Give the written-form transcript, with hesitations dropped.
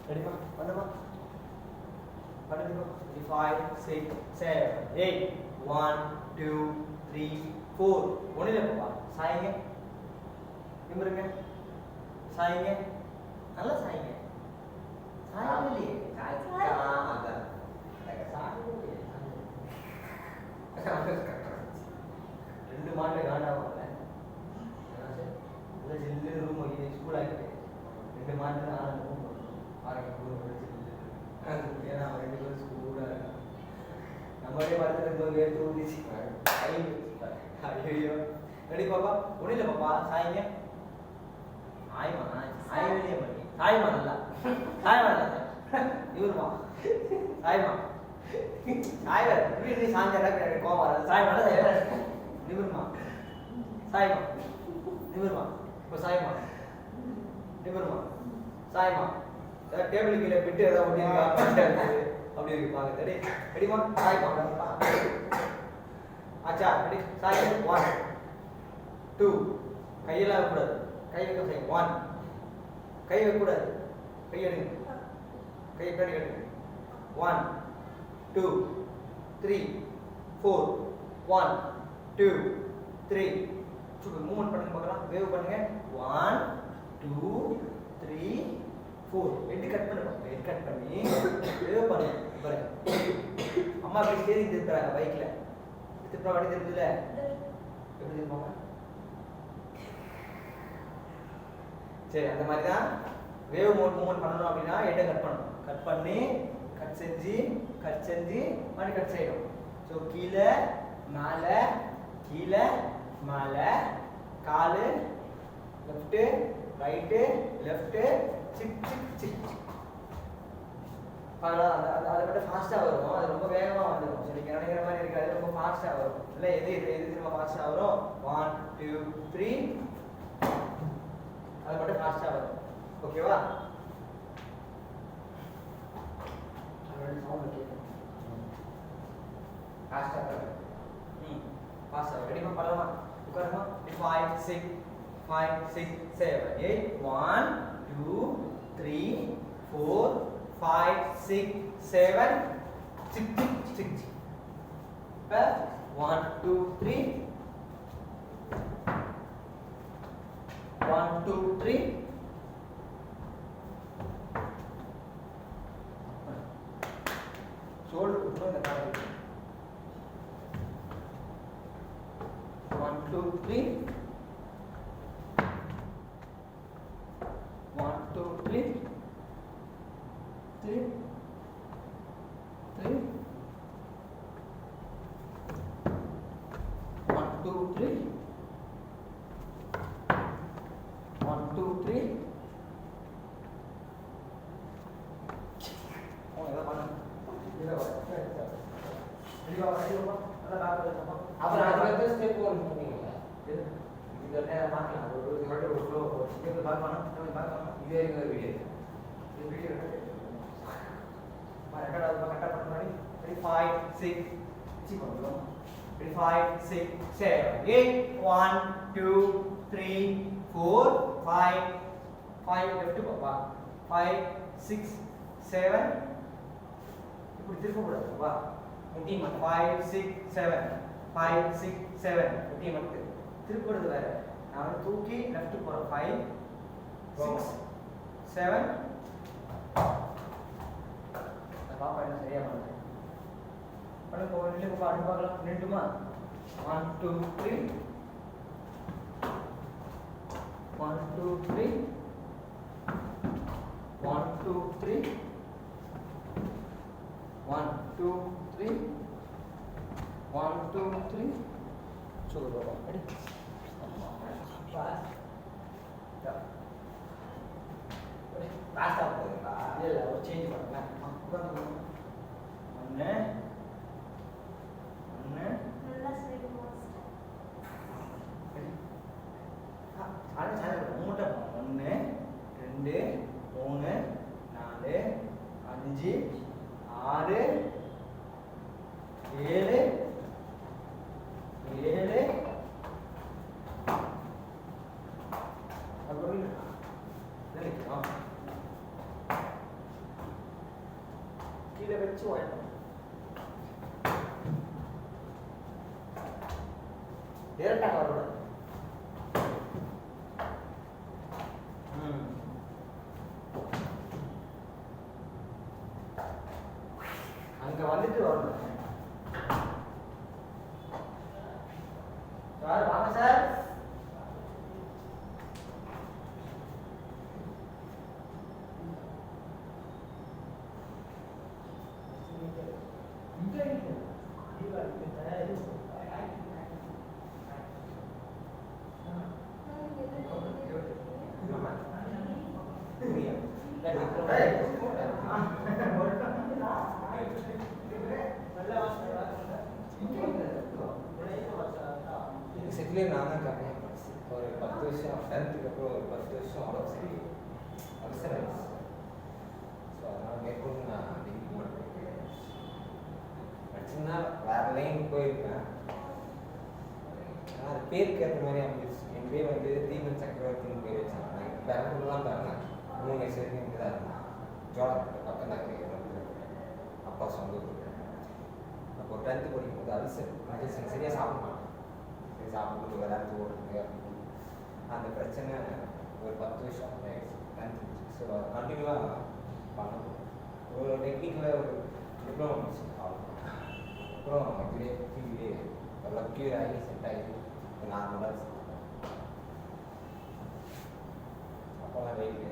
Ready ma? Panna 5, 6, 7, 8. 1, 2, 3, 4. ஒண்ணுல பாப்பா. சாய்ங்க. நிமிருங்க. சாய்ங்க. நல்லா சாய்ங்க. சாய்ங்க. சாய். அதான். சாய்ங்க. ரெண்டு மாட்டை காண்டாவாங்க. இல்லை ஜில்லு ரூம் வைக்க ஸ்கூல் ஆகிட்டு ரெண்டு மாட்டு ஆனந்த ரூம் பாருங்க ஏன்னா அவன் ரெண்டு பேரும் ஸ்கூலாக இருக்கான். நம்மளே பார்த்து ரொம்ப வேர்த்து ஊதிச்சு. ஐயோ ரெடி பாப்பா ஒன்றும் இல்லை பாப்பா சாய்ங்க. ஆய்மா ஆய் வெளியே பண்ணி சாய்மா நல்லா சாய்மா நல்லா இவருமா சாய்மா சாய்வர் இப்படி சாய்ஞ்சா கோவம் வராது. சாய்மா நிவருமா சாய்மா நிவருமா இப்போ சாய்மா நிவருமா சாய்மா டேபிள் கீழே விட்டு ஏதாவது ஒட்டி அப்படி இருக்கு பாருங்க. ரெடி ரெடிமா சாய்மா ஆச்சா ரெடி சாய் 1 2 கையெல்லாம் வைக்கக்கூடாது. கை வைக்க சாய் 1 கை வைக்கக்கூடாது. கை எடுங்க கை கட்டி எடுங்க 1 2 3 4 1 2 3 சும்மா மூவ்மெண்ட் பண்ணுங்க பார்க்கலாம். வேவ் பண்ணுங்க 1 2 3 4 ஹெட் கட் பண்ணுங்க. ஹெட் கட் பண்ணி வேவ் பண்ணுங்க. பாருங்க அம்மா போய் ஸ்டீரிங் திருப்புறாங்க பைக்ல. திருப்புற வண்டி திருப்புதுல எப்படி திருப்பாங்க? சரி அந்த மாதிரி தான் வேவ் மூவ்மெண்ட் பண்ணணும் அப்படின்னா ஹெட்டை கட் பண்ணணும். கட் பண்ணி கட் செஞ்சு மறுபடியும் கட் செய்யணும். ஸோ கீழே மேலே கீழே மேலே காலு left right left sick sick sick sick அதை மட்டும் ஃபாஸ்ட்டாக வரும். அது ரொம்ப வேகமாக வந்துடும். சரி நினைக்கிற மாதிரி இருக்காது. ரொம்ப ஃபாஸ்ட்டாக வரும். இல்லை எது திரும்ப ஃபாஸ்ட்டாக வரும் 1 2 3 அது மட்டும் ஃபாஸ்ட்டாக வரும். ஓகேவா? ரெடிமா பண்ணலாமா? உட்காருமா. 5 6 7 8 1 2 3 4 5 6 7 6 6 1 2 3 1 2 3 ஷோல்டர் குத்துறோம் இந்த காலை 1 2 3 1 2 3 3 3 1 2 3 1 2 3 இதை பண்ண அப்புறம் அடுத்த ஸ்டெப் ஒன்று சொன்னீங்க. இந்த நேரம் பார்க்கலாம். ஒரு ஃப்ளோ பார்க்கணும். இது வரைக்கும் ஒரு வீடியோ வீடியோ கரெக்டாக பண்ணுறோம். 5 6 5 6 7 8 1 2 3 4 5 லெஃப்ட் பாப்பா 5 6 7 இப்படி திருப்ப கூடாது. வா முட்டி மட்டும் 5 6 7 5 6 7 முட்டி மட்டும் திருப்புறது வேற. நான் வந்து தூக்கி லெஃப்ட் போறேன் 5 6 7 பாப்பா என்ன சரியா பண்ணுறேன் பண்ணுங்க. ஒரு நிலை பாப்பா அடுத்து பார்க்கலாம். நின்றுமா 1 2 3 1 2 3 1 2 3 1 2 3 1 2 3 சொல்லு பாப்பா ரெடி பாஸ்டா போகுதுங்களா? இல்லை ஒரு சேஞ்ச் பண்ணுங்க. ஒன்று ஒன்று மூட்டை 1 2 3 4 5 6 7 7 அப்புறம் நினைக்கிறோம் கீழே வச்சு வாங்கணும். டேரக்டாக வரக்கூடாது. அங்கே வந்துட்டு வரணும். சார் வாங்க சார். செட்டிலே நான் தான் கம்மியாக படிச்சு ஒரு 10 வருஷம் 10th அப்புறம் ஒரு 10 வருஷம் அவசரம் ஆயிடுச்சு. ஸோ அதனால் மேற்கொண்டு நான் டிகிரி பண்ணுறேன். படிச்சுன்னா வேறு லைன் போயிருப்பேன். ஆனால் அது பேருக்கு ஏற்ற மாதிரி அமைஞ்சிருச்சு. என் பேர் வந்து தீபன் சக்கரவர்த்தின்னு பேர் வச்சாங்க. நான் பெரம்பூர் தான் பிறந்தேன். 3 வயசு வரைக்கும் இங்கே தான் இருந்தேன். ஜோளத்துக்கு பக்கம் தான் அப்பா சொந்த ஊர். அப்போ 10th படிக்கும்போது அல்சர் சரியாக சாப்பிட மாட்டேன். சரி சாப்பிட்டு விளையாட்டு ஓடுறது அப்படின்னு அந்த பிரச்சனை ஒரு 10 வருஷம் ஆயிடுச்சு 10th. ஸோ கண்டினியூவாக பண்ணணும். ஒரு டெக்னிக்கில் ஒரு டிப்ளமோ முடிச்சு அப்புறம் இதுலேயே ஃபீல்டே எல்லாம் க்யூர் ஆகி செட் ஆகி நார்மலாக அப்போலாம் வெயிட்